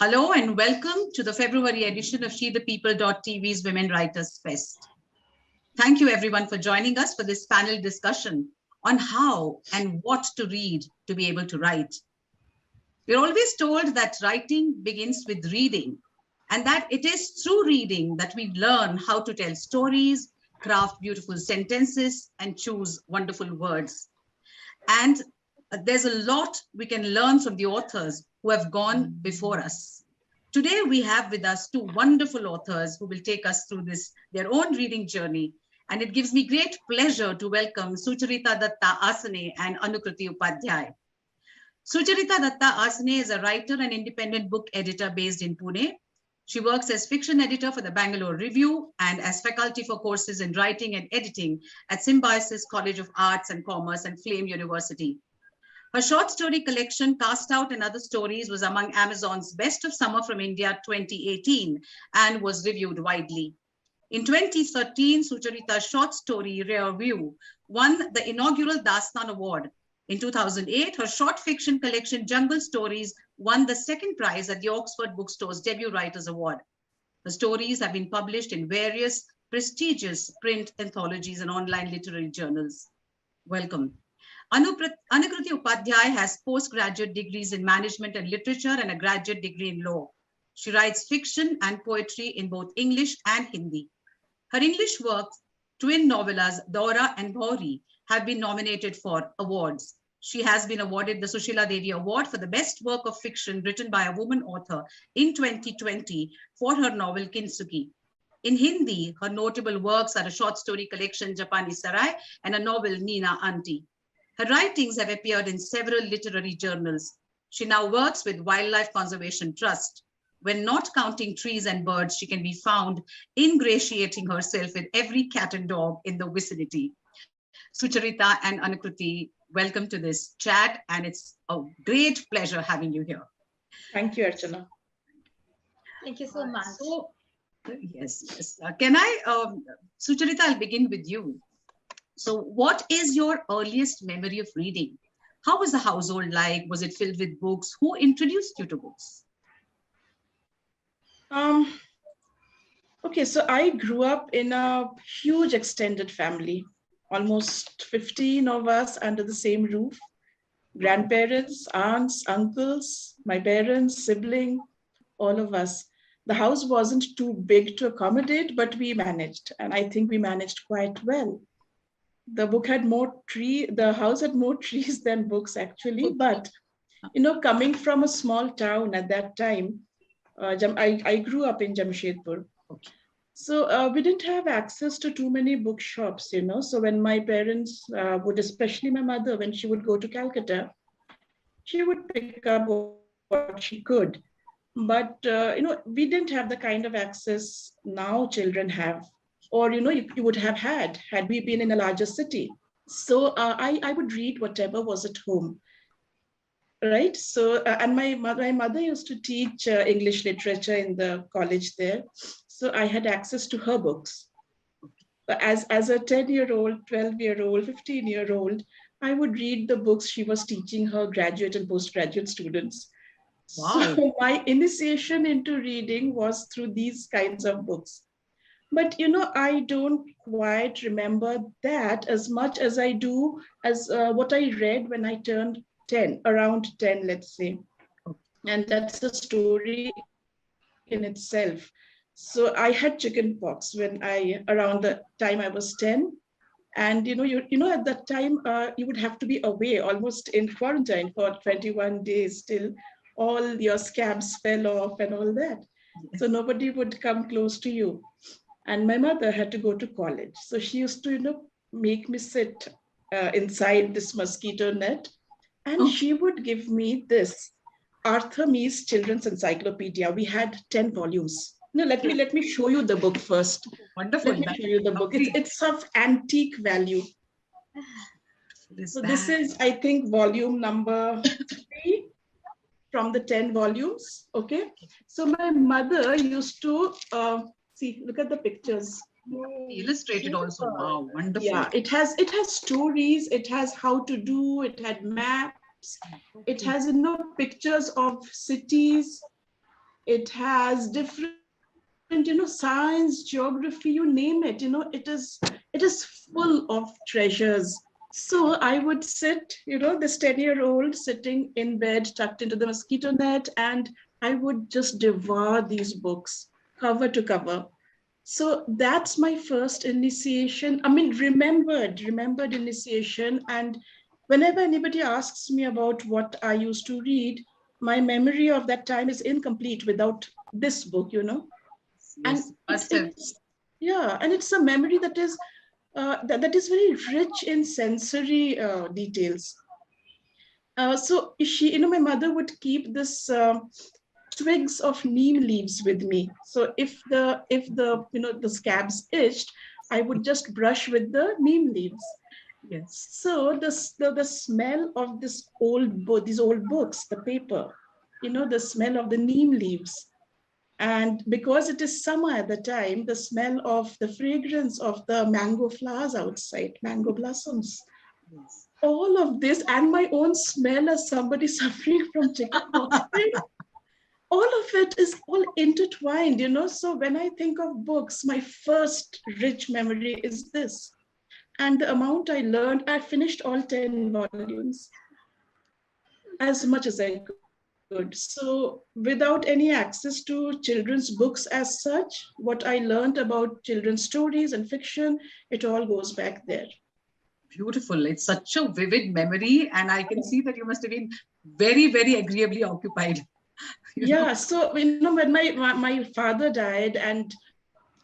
Hello and welcome to the February edition of SheThePeople.tv's Women Writers Fest. Thank you everyone for joining us for this panel discussion on how and what to read to be able to write. We're always told that writing begins with reading, and that it is through reading that we learn how to tell stories, craft beautiful sentences, and choose wonderful words. And there's a lot we can learn from the authors who have gone before us. Today, we have with us two wonderful authors who will take us through their own reading journey. And it gives me great pleasure to welcome Sucharita Dutta-Asane and Anukrti Upadhyay. Sucharita Dutta-Asane is a writer and independent book editor based in Pune. She works as fiction editor for the Bangalore Review and as faculty for courses in writing and editing at Symbiosis College of Arts and Commerce and Flame University. Her short story collection, Cast Out and Other Stories, was among Amazon's Best of Summer from India 2018 and was reviewed widely. In 2013, Sucharita's short story, Rear View, won the inaugural Dastan Award. In 2008, her short fiction collection, Jungle Stories, won the second prize at the Oxford Bookstore's Debut Writers Award. Her stories have been published in various prestigious print anthologies and online literary journals. Welcome. Anukrti Upadhyay has postgraduate degrees in management and literature and a graduate degree in law. She writes fiction and poetry in both English and Hindi. Her English works, twin novellas Daura and Bhauri, have been nominated for awards. She has been awarded the Sushila Devi Award for the best work of fiction written by a woman author in 2020 for her novel Kintsugi. In Hindi, her notable works are a short story collection Japani Sarai and a novel Nina Auntie. Her writings have appeared in several literary journals. She now works with Wildlife Conservation Trust. When not counting trees and birds, she can be found ingratiating herself with every cat and dog in the vicinity. Sucharita and Anukrti, welcome to this chat, and it's a great pleasure having you here. Thank you, Archana. Thank you so much. Yes. Can I, Sucharita, I'll begin with you. So what is your earliest memory of reading? How was the household like? Was it filled with books? Who introduced you to books? Okay, so I grew up in a huge extended family, almost 15 of us under the same roof. Grandparents, aunts, uncles, my parents, sibling, all of us. The house wasn't too big to accommodate, but we managed, and I think we managed quite well. The house had more trees than books actually, but coming from a small town at that time, I grew up in Jamshedpur. Okay. So we didn't have access to too many bookshops, So when my parents would, especially my mother, when she would go to Calcutta, she would pick up what she could. But, we didn't have the kind of access now children have, or, you would have had we been in a larger city. So I would read whatever was at home. Right. So, and my mother used to teach English literature in the college there. So I had access to her books. As a 10-year-old, 12-year-old, 15-year-old, I would read the books she was teaching her graduate and postgraduate students. Wow. So my initiation into reading was through these kinds of books. But, I don't quite remember that as much as I do as what I read when I turned 10, around 10, let's say. And that's a story in itself. So I had chicken pox around the time I was 10. And, at that time, you would have to be away almost in quarantine for 21 days till all your scabs fell off and all that. So nobody would come close to you. And my mother had to go to college. So she used to, make me sit inside this mosquito net. And she would give me this Arthur Mee's Children's Encyclopedia. We had 10 volumes. No, let me show you the book first. Wonderful. Let me show you the book. It's of antique value. So this is, I think, volume number 3 from the 10 volumes. Okay. So my mother used to see, look at the pictures. Illustrated also. Wow, wonderful. Yeah, it has stories, it has how to do, it had maps, it has pictures of cities, It has different, science, geography, you name it. It is full of treasures. So I would sit, this 10-year-old sitting in bed, tucked into the mosquito net, and I would just devour these books, cover to cover. So that's my first initiation. I mean, remembered initiation. And whenever anybody asks me about what I used to read, my memory of that time is incomplete without this book. And Yes, must have. it's a memory that is that is very rich in sensory details. So my mother would keep this twigs of neem leaves with me. So if the scabs itched, I would just brush with the neem leaves. Yes. So the smell of these old books, the paper, the smell of the neem leaves, and because it is summer at the time, the smell of the fragrance of the mango flowers outside, mango blossoms, Yes. all of this, and my own smell as somebody suffering from chickenpox, all of it is all intertwined. So when I think of books, my first rich memory is this. And the amount I learned, I finished all 10 volumes as much as I could. So without any access to children's books as such, what I learned about children's stories and fiction, it all goes back there. Beautiful. It's such a vivid memory. And I can see that you must have been very, very agreeably occupied. Yeah, so when my father died, and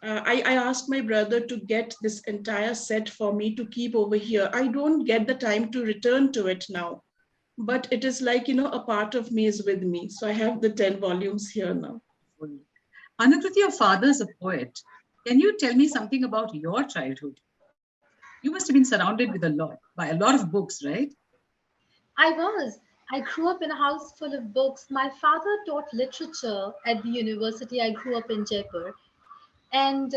I asked my brother to get this entire set for me to keep over here. I don't get the time to return to it now, but it is like, a part of me is with me. So I have the 10 volumes here now. Anukriti, your father is a poet. Can you tell me something about your childhood? You must have been surrounded with by a lot of books, right? I was. I grew up in a house full of books. My father taught literature at the university. I grew up in Jaipur. And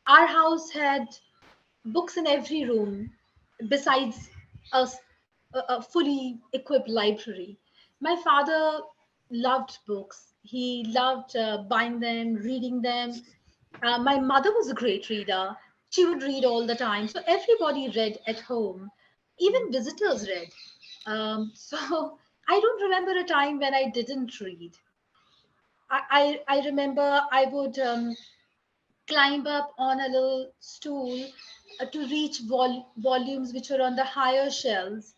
our house had books in every room, besides a fully equipped library. My father loved books. He loved buying them, reading them. My mother was a great reader. She would read all the time. So everybody read at home. Even visitors read. So I don't remember a time when I didn't read. I remember I would climb up on a little stool to reach volumes which were on the higher shelves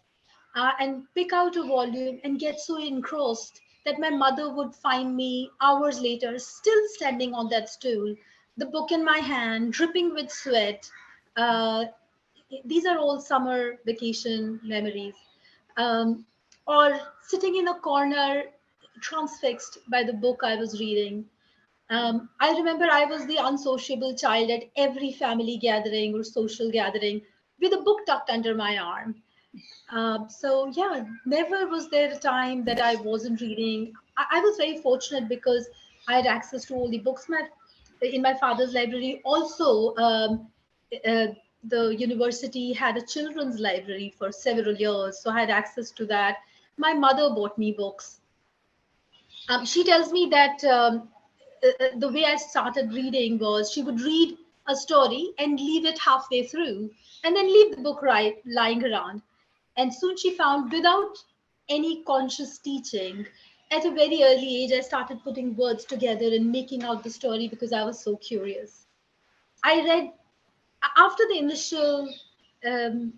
and pick out a volume and get so engrossed that my mother would find me hours later still standing on that stool, the book in my hand, dripping with sweat. Uh, these are all summer vacation memories. Um, or sitting in a corner, transfixed by the book I was reading. I remember I was the unsociable child at every family gathering or social gathering with a book tucked under my arm. So yeah, never was there a time that I wasn't reading. I was very fortunate because I had access to all the books in my father's library. Also, uh, the university had a children's library for several years, so I had access to that. My mother bought me books. She tells me that the way I started reading was she would read a story and leave it halfway through and then leave the book lying around. And soon she found, without any conscious teaching, at a very early age, I started putting words together and making out the story because I was so curious. I read after the um,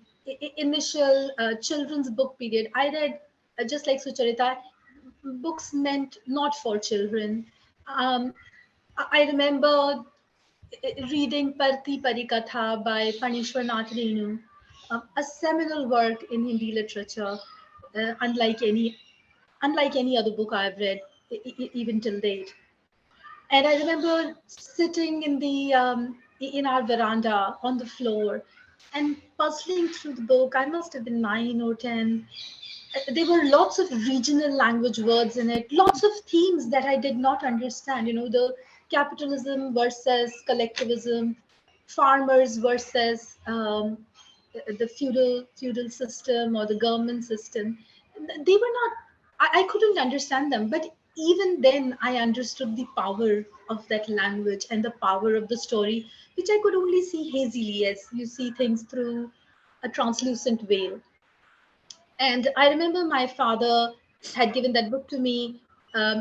initial children's book period. I read just like Sucharita, books meant not for children. Um, I remember reading Parti Parikatha by Panishwarnath Renu, a seminal work in Hindi literature, uh, unlike any unlike any other book I've read, even till date. And I remember sitting in our veranda on the floor and puzzling through the book. I must have been 9 or 10. There were lots of regional language words in it, lots of themes that I did not understand. The capitalism versus collectivism, farmers versus the feudal system or the government system. They were not. I couldn't understand them, but even then I understood the power of that language and the power of the story, which I could only see hazily, as you see things through a translucent veil. And I remember my father had given that book to me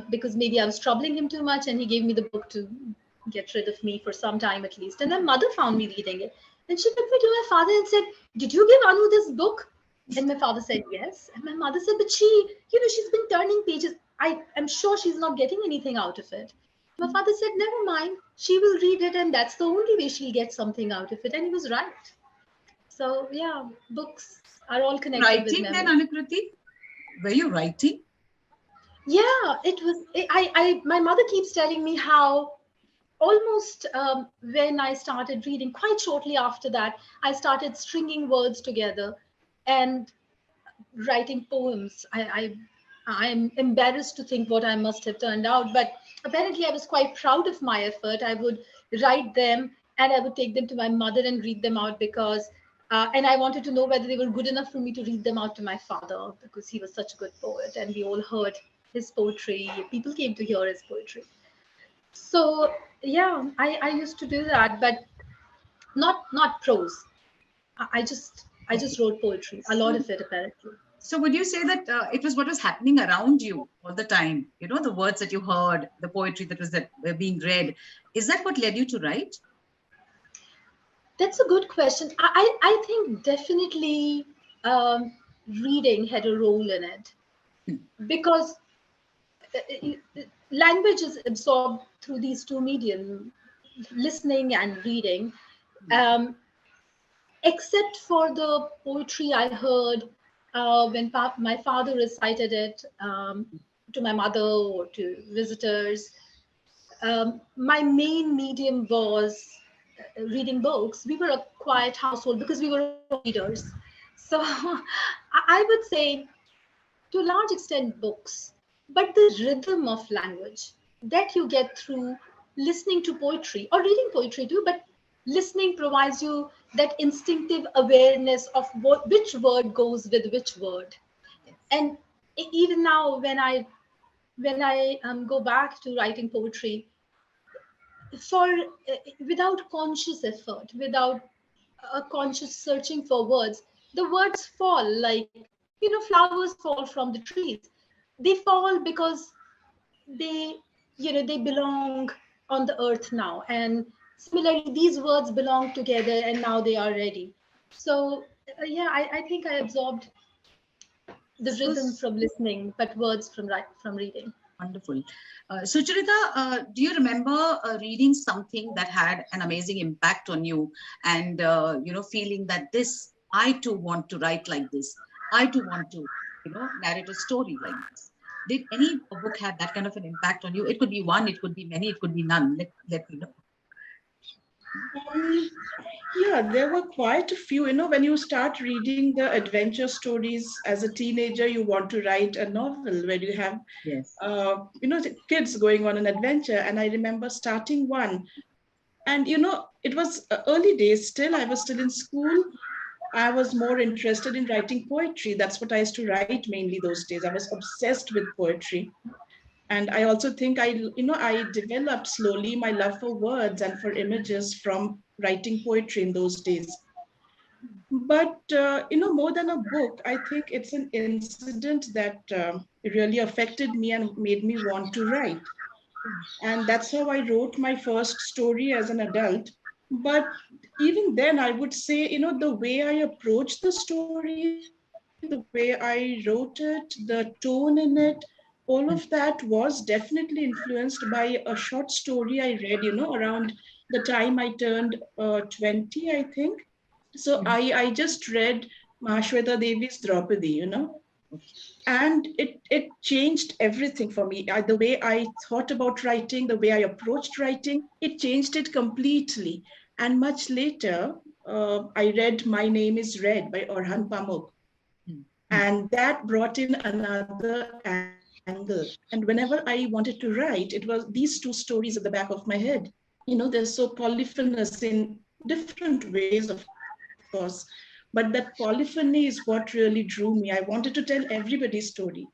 because maybe I was troubling him too much, and he gave me the book to get rid of me for some time at least. And my mother found me reading it. And she took me to my father and said, "Did you give Anu this book?" And my father said, "Yes." And my mother said, "But she's been turning pages. I am sure she's not getting anything out of it." My father said, "Never mind. She will read it, and that's the only way she'll get something out of it." And he was right. So, yeah, books are all connected with Writing then, memory. Anukriti? Were you writing? Yeah, it was. My mother keeps telling me how almost when I started reading, quite shortly after that, I started stringing words together and writing poems. I'm embarrassed to think what I must have turned out, but apparently I was quite proud of my effort. I would write them and I would take them to my mother and read them out because, and I wanted to know whether they were good enough for me to read them out to my father because he was such a good poet and we all heard his poetry. People came to hear his poetry. So yeah, I used to do that, but not prose. I just wrote poetry, a lot So, of it apparently. so would you say that it was what was happening around you all the time? You know, the words that you heard, the poetry that was that were being read. Is that what led you to write? That's a good question. I think definitely reading had a role in it Hmm. because language is absorbed through these two medium, listening and reading. Um, Except for the poetry I heard when my father recited it to my mother or to visitors. My main medium was reading books. We were a quiet household because we were all readers. So I would say, to a large extent, books, but the rhythm of language that you get through listening to poetry or reading poetry too, but listening provides you that instinctive awareness of which word goes with which word. Yes. And even now, when I go back to writing poetry, for without conscious effort, without a conscious searching for words, the words fall like, flowers fall from the trees. They fall because they they belong on the earth now, and similarly these words belong together and now they are ready. So yeah, I think I absorbed the So rhythm from listening, but words from reading. wonderful. Sucharita, do you remember reading something that had an amazing impact on you and, feeling that this, I too want to write like this. I too want to, narrate a story like this. Did any book have that kind of an impact on you? It could be one, it could be many, it could be none. Let me know. Um, yeah, there were quite a few. When you start reading the adventure stories as a teenager, you want to write a novel where you have, Yes. the kids going on an adventure. And I remember starting one. And, it was early days still. I was still in school. I was more interested in writing poetry. That's what I used to write mainly those days. I was obsessed with poetry. And I also think I developed slowly my love for words and for images from writing poetry in those days. But more than a book, I think it's an incident that really affected me and made me want to write. And that's how I wrote my first story as an adult. But even then, I would say, the way I approached the story, the way I wrote it, the tone in it, all of that was definitely influenced by a short story I read, around the time I turned 20, I think. So I just read Mahashweta Devi's Draupadi, Okay. and it changed everything for me. The way I thought about writing, the way I approached writing, it changed it completely. And much later, I read My Name is Red by Orhan Pamuk, Hmm. and that brought in another angle. And whenever I wanted to write, it was these two stories at the back of my head. They're so polyphonous in different ways, of course, but that polyphony is what really drew me. I wanted to tell everybody's story.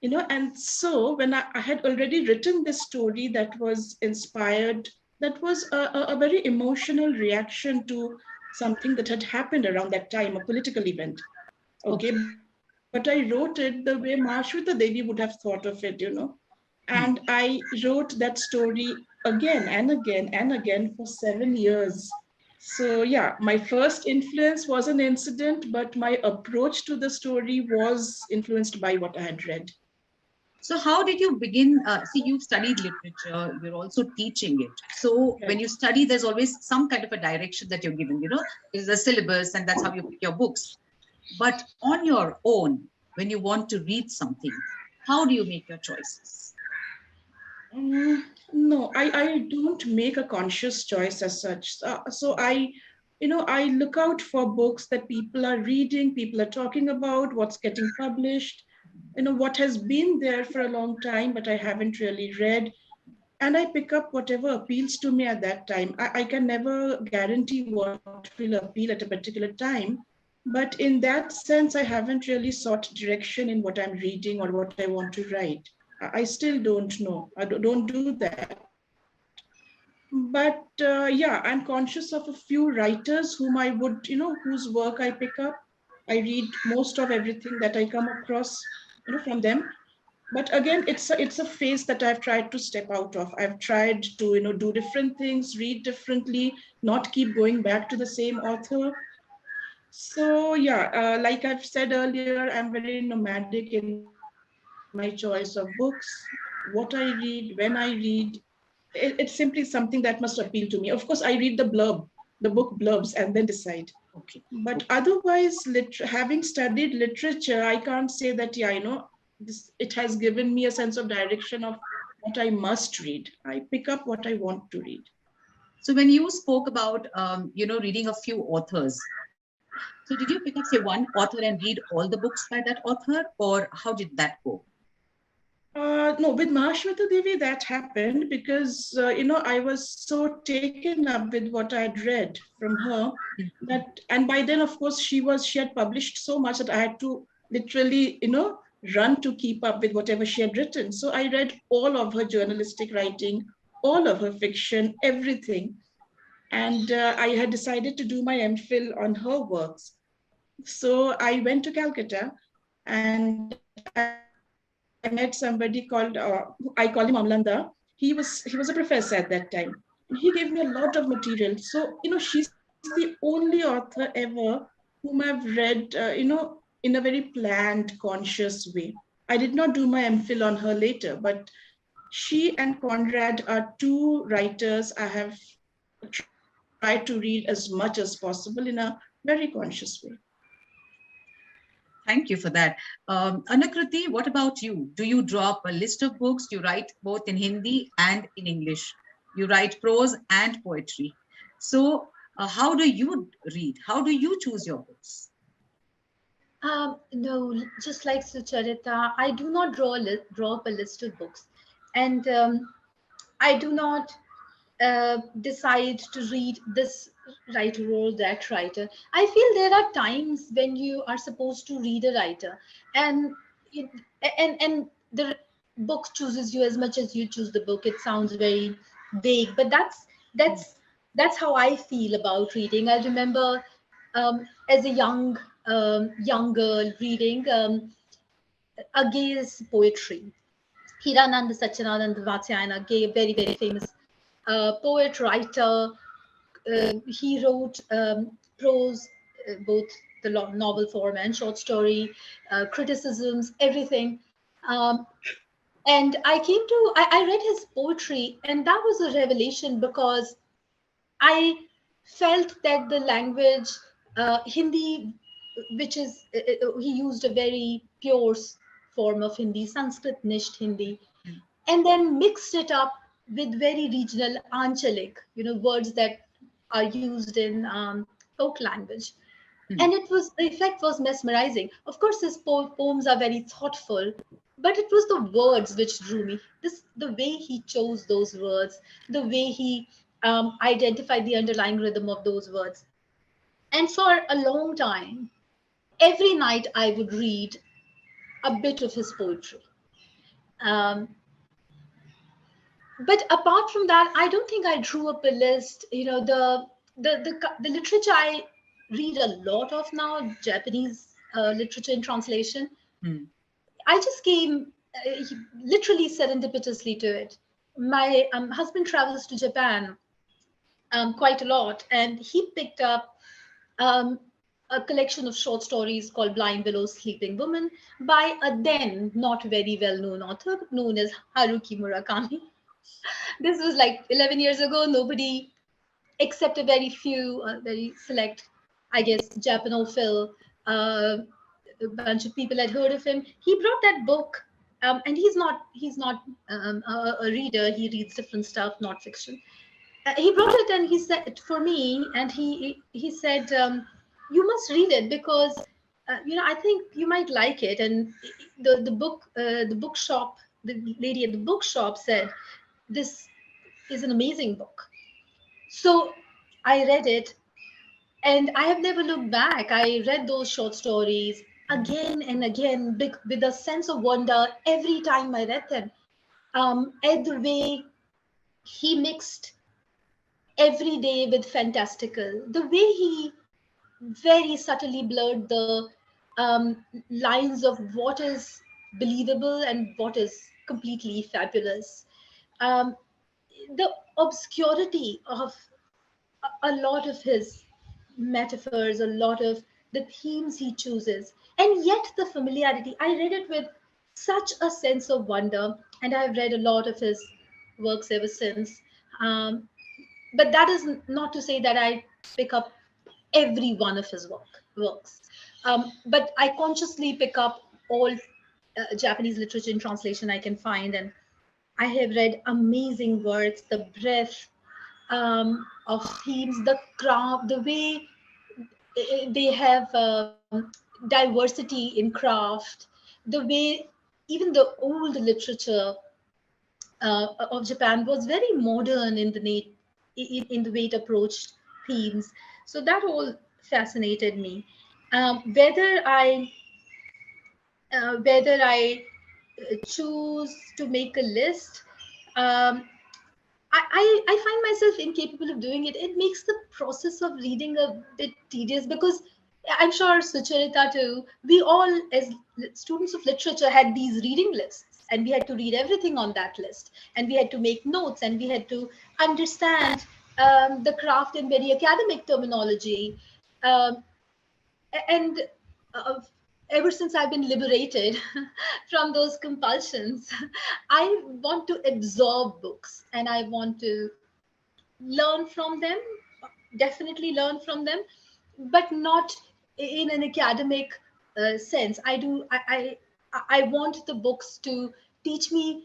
And so when I had already written this story that was inspired, that was a very emotional reaction to something that had happened around that time, a political event. Okay, Okay. but I wrote it the way Mahashweta Devi would have thought of it. And Hmm. I wrote that story again and again and again for 7 years. So yeah, my first influence was an incident, but my approach to the story was influenced by what I had read. So how did you begin? See, you've studied literature, you're also teaching it. So when Right. you study, there's always some kind of a direction that you're given, there's a syllabus and that's how you pick your books. But on your own, when you want to read something, how do you make your choices? No, I don't make a conscious choice as such. So I look out for books that people are reading, people are talking about, what's getting published, what has been there for a long time, but I haven't really read. And I pick up whatever appeals to me at that time. I can never guarantee what will appeal at a particular time. But in that sense, I haven't really sought direction in what I'm reading or what I want to write. I still don't know. I don't do that. But yeah, I'm conscious of a few writers whom I would, whose work I pick up. I read most of everything that I come across, from them. But again, it's a phase that I've tried to step out of. I've tried to, do different things, read differently, not keep going back to the same author. So yeah, like I've said earlier, I'm very nomadic in my choice of books, what I read, when I read. It's simply something that must appeal to me. Of course, I read the book blurbs, and then decide. Okay. But Okay. otherwise, having studied literature, I can't say that, yeah, it has given me a sense of direction of what I must read. I pick up what I want to read. So when you spoke about, reading a few authors, so did you pick up, say, one author and read all the books by that author, or how did that go? No, with Mahashweta Devi, that happened because, I was so taken up with what I had read from her and by then, of course, she had published so much that I had to literally, run to keep up with whatever she had written. So I read all of her journalistic writing, all of her fiction, everything. And I had decided to do my MPhil on her works. So I went to Calcutta and I met somebody called I call him Amlanda. He was a professor at that time. And he gave me a lot of material. So, she's the only author ever whom I've read, in a very planned, conscious way. I did not do my MPhil on her later, but she and Conrad are two writers I have tried to read as much as possible in a very conscious way. Thank you for that. Anukriti, what about you? Do you drop a list of books? You write both in Hindi and in English. You write prose and poetry. So, how do you read? How do you choose your books? No, just like Sucharita, I do not draw up a list of books, and I do not decide to read this writer or that writer. I feel there are times when you are supposed to read a writer, and it, and the book chooses you as much as you choose the book. It sounds very vague, but that's that's how I feel about reading. I remember as a young girl reading Aga's poetry. Hiranand Sachinanand Vatsyayana, Gay, very, very famous poet, writer. He wrote prose, both the novel form and short story, criticisms, everything. Um, and I read his poetry, and that was a revelation because I felt that the language, Hindi, which is, he used a very pure form of Hindi, Sanskrit nisht Hindi, and then mixed it up with very regional Anchalik, words that are used in folk language. Hmm. And the effect was mesmerizing. Of course, his poems are very thoughtful, but it was the words which drew me. The way he chose those words, the way he identified the underlying rhythm of those words. And for a long time, every night I would read a bit of his poetry. Um, but apart from that, I don't think I drew up a list. The literature I read a lot of now, Japanese literature in translation. Hmm. I just came literally serendipitously to it. My husband travels to Japan quite a lot, and he picked up um, a collection of short stories called Blind Willow's Sleeping Woman by a then not very well known author known as Haruki Murakami. This was like 11 years ago. Nobody except a very few, very select, I guess, Japanophile, a bunch of people had heard of him. He brought that book, and he's not a reader. He reads different stuff, not fiction. He brought it and he said for me, and he said, "You must read it because I think you might like it." And the bookshop, the lady at the bookshop said, "This is an amazing book." So I read it and I have never looked back. I read those short stories again and again with a sense of wonder every time I read them. At the way he mixed everyday with fantastical, the way he very subtly blurred the lines of what is believable and what is completely fabulous. Um, the obscurity of a lot of his metaphors, a lot of the themes he chooses, and yet the familiarity. I read it with such a sense of wonder, and I've read a lot of his works ever since. Um, but that is not to say that I pick up every one of his works. But I consciously pick up all Japanese literature in translation I can find, and I have read amazing works. The breadth of themes, the craft, the way they have diversity in craft, the way even the old literature of Japan was very modern in in the way it approached themes. So that all fascinated me. Whether I choose to make a list, um, I find myself incapable of doing it. It makes the process of reading a bit tedious because I'm sure Sucharita too, we all as students of literature had these reading lists and we had to read everything on that list and we had to make notes and we had to understand the craft in very academic terminology. Um, and uh, ever since I've been liberated from those compulsions, I want to absorb books and I want to learn from them, definitely learn from them, but not in an academic sense. I want the books to teach me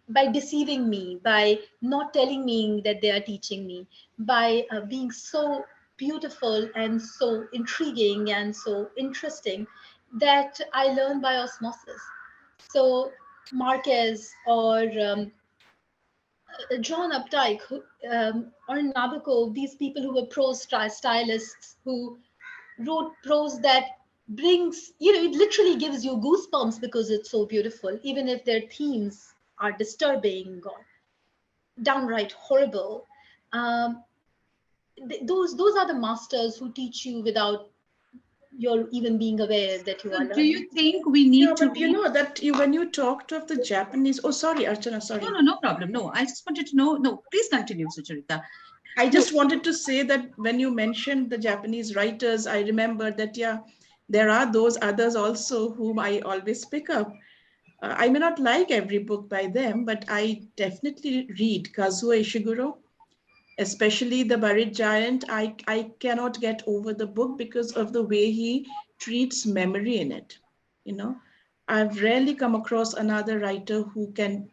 by deceiving me, by not telling me that they are teaching me, by being so beautiful and so intriguing and so interesting that I learn by osmosis. So Marquez or John Updike or Nabokov, these people who were prose stylists who wrote prose that brings, it literally gives you goosebumps because it's so beautiful, even if their themes are disturbing or downright horrible. Um, those are the masters who teach you without your even being aware that you So are do learning. you think we Yeah, need to but you read? know that when you talked of the Japanese, oh, sorry, Archana, No, sorry. no, no problem. No, I just wanted to know. No, please continue, Sucharita. I No. just wanted to say that when you mentioned the Japanese writers, I remember that, yeah, there are those others also whom I always pick up. I may not like every book by them, but I definitely read Kazuo Ishiguro, especially The Buried Giant. I cannot get over the book because of the way he treats memory in it. You know, I've rarely come across another writer who can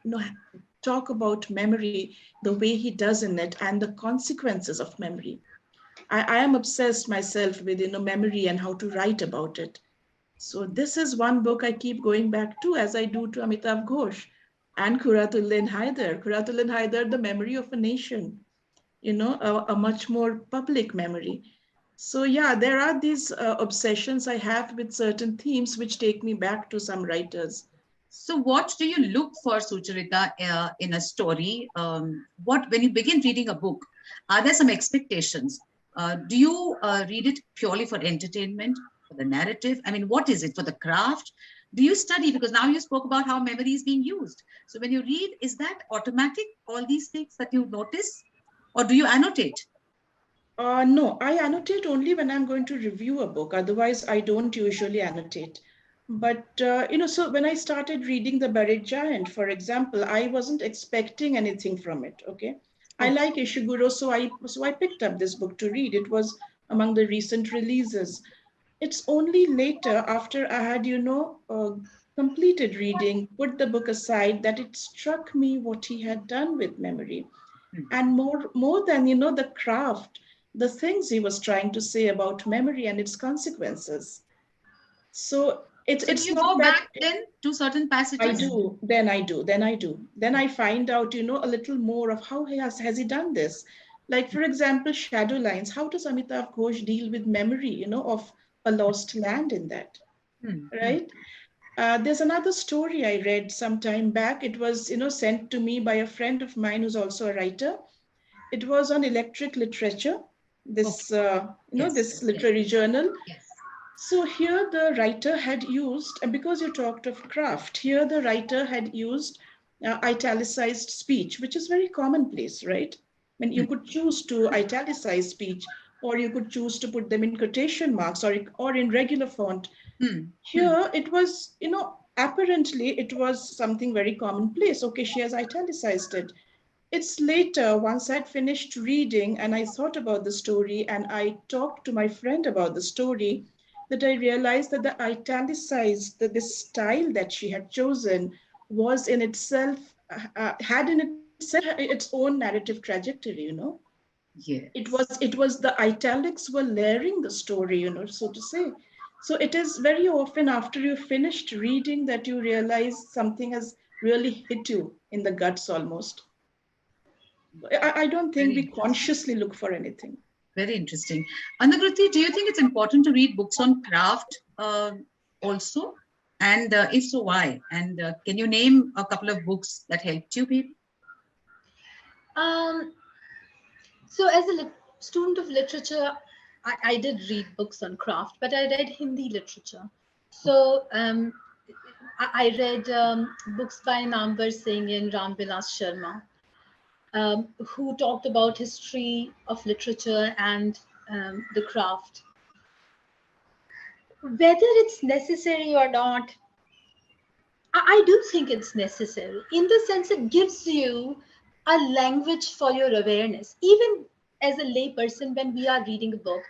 talk about memory the way he does in it and the consequences of memory. I am obsessed myself with memory and how to write about it. So this is one book I keep going back to, as I do to Amitav Ghosh and Kuratulin Haider. Kuratulin Haider, The Memory of a Nation, a much more public memory. So yeah, there are these obsessions I have with certain themes which take me back to some writers. So what do you look for, Sucharita, in a story? When you begin reading a book, are there some expectations? Do you read it purely for entertainment, for the narrative? I mean, what is it, for the craft? Do you study? Because now you spoke about how memory is being used. So when you read, is that automatic, all these things that you notice? Or do you annotate? No, I annotate only when I'm going to review a book. Otherwise, I don't usually annotate. But so when I started reading The Buried Giant, for example, I wasn't expecting anything from it. Okay, I Okay. like Ishiguro, so I picked up this book to read. It was among the recent releases. It's only later, after I had completed reading, put the book aside, that it struck me what he had done with memory, Hmm. and more than the craft, the things he was trying to say about memory and its consequences. So it's So do it's you not go that back then to certain I passages? do, then I find out a little more of how has he done this. Like, for example, shadow lines. How does Amitav Ghosh deal with memory of a lost land in that, Hmm. Hmm. right? There's another story I read some time back. It was sent to me by a friend of mine who's also a writer. It was on electric literature, Okay. this Yes. this literary journal. Yes. So here the writer had used, and because you talked of craft, here the writer had used italicized speech, which is very commonplace, right? When you Hmm. could choose to italicize speech, or you could choose to put them in quotation marks, or in regular font. Hmm. Hmm. Here it was, apparently it was something very commonplace. Okay, she has italicized it. It's later, once I'd finished reading and I thought about the story and I talked to my friend about the story, that I realized that the italicized, that this style that she had chosen was in itself, had in itself its own narrative trajectory, Yes. it was the italics were layering the story, so to say. So it is very often after you finished reading that you realize something has really hit you in the guts almost. I don't think Very we interesting. consciously look for anything. Very interesting. Anukrti, do you think it's important to read books on craft also? And if so, why? And can you name a couple of books that helped you, maybe? Um, so, as a student of literature, I did read books on craft, but I read Hindi literature. So, I read books by Nambar Singh and Ram Vilas Sharma, who talked about history of literature and the craft. Whether it's necessary or not, I do think it's necessary in the sense it gives you a language for your awareness. Even as a layperson, when we are reading a book,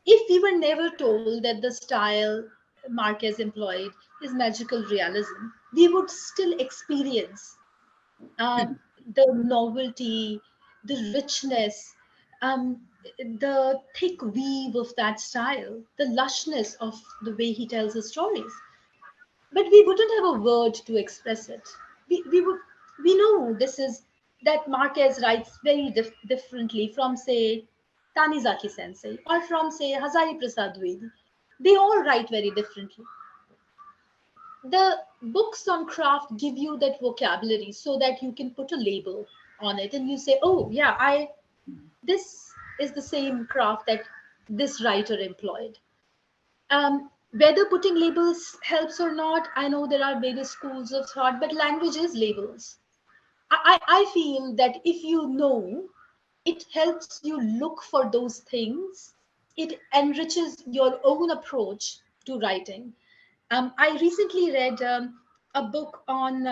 if we were never told that the style Marquez employed is magical realism, we would still experience Hmm. the novelty, the richness, um, the thick weave of that style, the lushness of the way he tells his stories. But we wouldn't have a word to express it. We know this is that Marquez writes very differently from, say, Tanizaki Sensei or from, say, Hazari Prasad Dwivedi. They all write very differently. The books on craft give you that vocabulary so that you can put a label on it and you say, oh yeah, I this is the same craft that this writer employed. Whether putting labels helps or not, I know there are various schools of thought, but language is labels. I feel that if you know, it helps you look for those things. It enriches your own approach to writing. I recently read a book on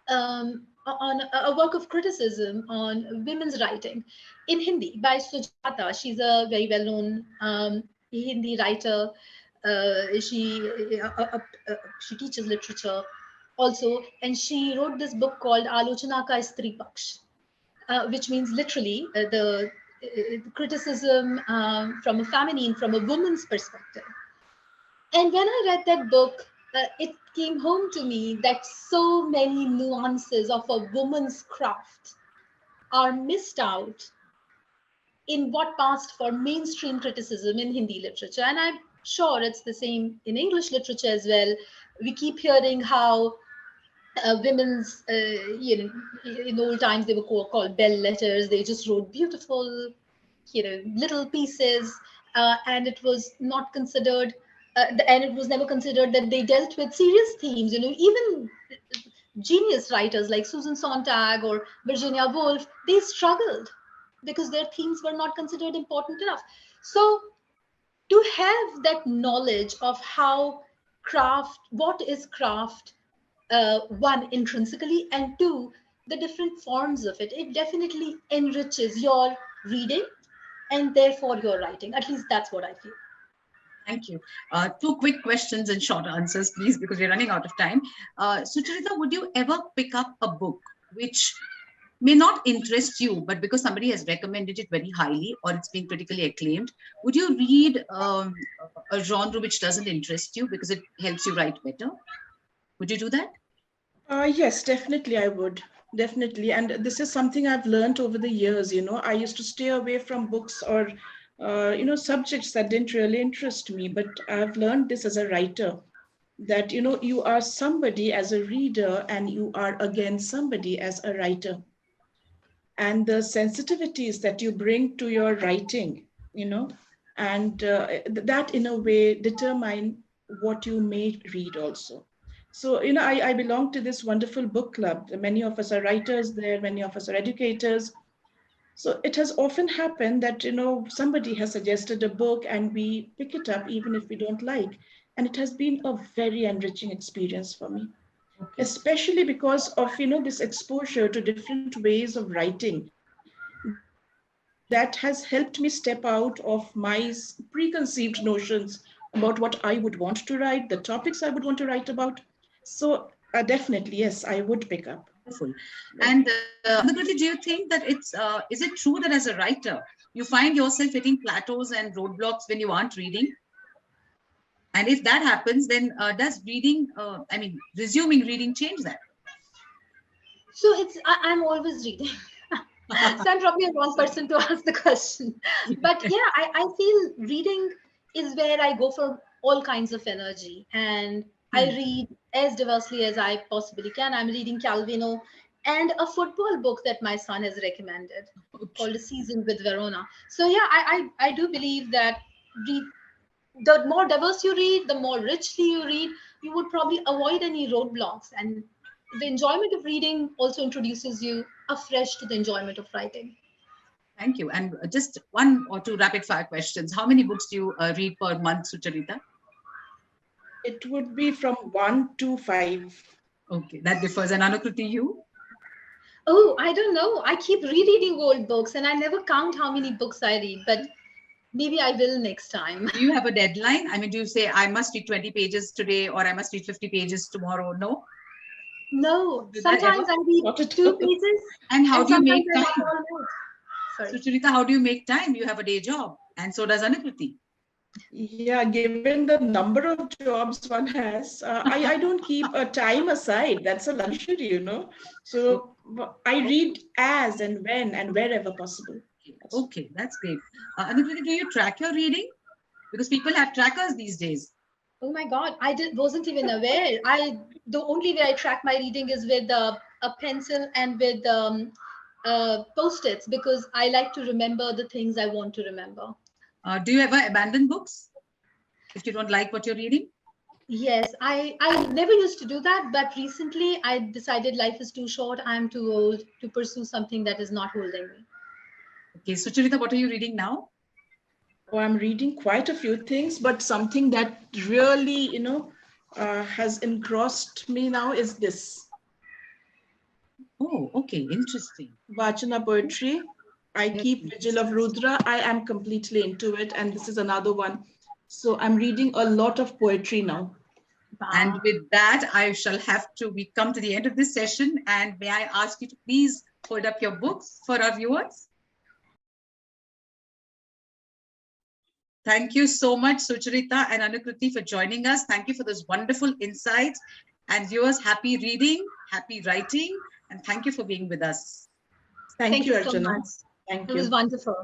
a work of criticism on women's writing in Hindi by Sujata. She's a very well-known Hindi writer. She teaches literature also, and she wrote this book called Alochana Ka Stri Paksh, which means literally the criticism from a feminine, from a woman's perspective. And when I read that book, it came home to me that so many nuances of a woman's craft are missed out in what passed for mainstream criticism in Hindi literature. And sure, it's the same in English literature as well. We keep hearing how women's, in old times they were called bell letters. They just wrote beautiful, little pieces, and it was not considered, and it was never considered that they dealt with serious themes. Even genius writers like Susan Sontag or Virginia Woolf, they struggled because their themes were not considered important enough. So to have that knowledge of how what is craft, one intrinsically, and two, the different forms of it, it definitely enriches your reading and therefore your writing. At least that's what I feel. Thank you. Two quick questions and short answers, please, because we're running out of time. Sucharita, would you ever pick up a book which may not interest you, but because somebody has recommended it very highly or it's been critically acclaimed, would you read a genre which doesn't interest you because it helps you write better? Would you do that? Yes, definitely I would. Definitely. And this is something I've learned over the years. I used to stay away from books or, subjects that didn't really interest me. But I've learned this as a writer, that, you are somebody as a reader and you are again somebody as a writer. And the sensitivities that you bring to your writing, and that in a way determine what you may read also. So, I belong to this wonderful book club. Many of us are writers there, many of us are educators. So it has often happened that, somebody has suggested a book and we pick it up even if we don't like. And it has been a very enriching experience for me, especially because of, this exposure to different ways of writing that has helped me step out of my preconceived notions about what I would want to write, the topics I would want to write about. So definitely, yes, I would pick up. Wonderful. And Anukrti, do you think that is it true that as a writer, you find yourself hitting plateaus and roadblocks when you aren't reading? And if that happens, then does reading, resuming reading change that? So I'm always reading. So I'm probably a wrong person to ask the question. But yeah, I feel reading is where I go for all kinds of energy. And I read as diversely as I possibly can. I'm reading Calvino and a football book that my son has recommended called A Season with Verona. So yeah, I do believe that read, the more diverse you read, the more richly you read, you would probably avoid any roadblocks. And the enjoyment of reading also introduces you afresh to the enjoyment of writing. Thank you. And just one or two rapid fire questions. How many books do you read per month, Sucharita? It would be from 1 to 5. Okay, that differs. And Anukriti, you? Oh, I don't know. I keep rereading old books and I never count how many books I read, but maybe I will next time. Do you have a deadline? I mean, do you say, I must read 20 pages today or I must read 50 pages tomorrow? No? No, sometimes I read 2 pages. And how do you make time? Sorry. Sucharita, how do you make time? You have a day job, and so does Anukriti. Yeah, given the number of jobs one has, I don't keep a time aside. That's a luxury. So I read as and when and wherever possible. Okay, that's great. Anukriti, do you track your reading? Because people have trackers these days. Oh my God, wasn't even aware. The only way I track my reading is with a pencil and with post-its, because I like to remember the things I want to remember. Do you ever abandon books if you don't like what you're reading? Yes, I never used to do that, but recently I decided life is too short. I'm too old to pursue something that is not holding me. Okay, Sucharita, what are you reading now? Oh, I'm reading quite a few things, but something that really, has engrossed me now is this. Oh, okay, interesting. Vachana poetry. I keep Vigil of Rudra. I am completely into it, and this is another one. So I'm reading a lot of poetry now. And with that, I shall we come to the end of this session. And may I ask you to please hold up your books for our viewers? Thank you so much, Sucharita and Anukriti, for joining us. Thank you for those wonderful insights. And viewers, happy reading, happy writing, and thank you for being with us. Thank you, so Archana. much. Thank It you. was wonderful.